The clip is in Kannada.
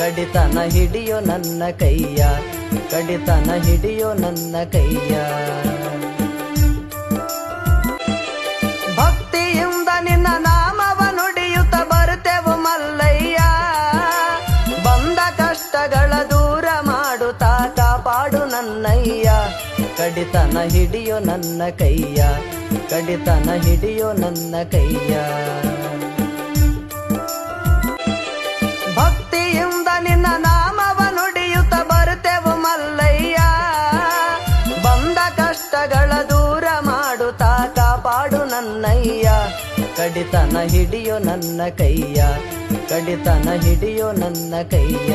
ಕಡಿತನ ಹಿಡಿಯೋ ನನ್ನ ಕೈಯ, ಕಡಿತನ ಹಿಡಿಯೋ ನನ್ನ ಕೈಯ. ಭಕ್ತಿಯಿಂದ ನಿನ್ನ ನಾಮವ ನುಡಿಯುತ್ತ ಬರುತ್ತೇವು ಮಲ್ಲಯ್ಯ, ಬಂದ ಕಷ್ಟಗಳ ದೂರ ಮಾಡುತ್ತಾ ಕಾಪಾಡು ನನ್ನಯ್ಯ. ಕಡಿತನ ಹಿಡಿಯೋ ನನ್ನ ಕೈಯ, ಕಡಿತನ ಹಿಡಿಯೋ ನನ್ನ ಕೈಯ. ಭಕ್ತಿಯಿಂದ ನಿನ್ನ ನಾಮವ ನುಡಿಯುತ್ತ ಬರುತ್ತೇವು ಮಲ್ಲಯ್ಯ, ಬಂದ ಕಷ್ಟಗಳ ದೂರ ಮಾಡುತ್ತಾ ಕಾಪಾಡು ನನ್ನಯ್ಯ. ಕಡಿತನ ಹಿಡಿಯೋ ನನ್ನ ಕೈಯ, ಕಡಿತನ ಹಿಡಿಯೋ ನನ್ನ ಕೈಯ.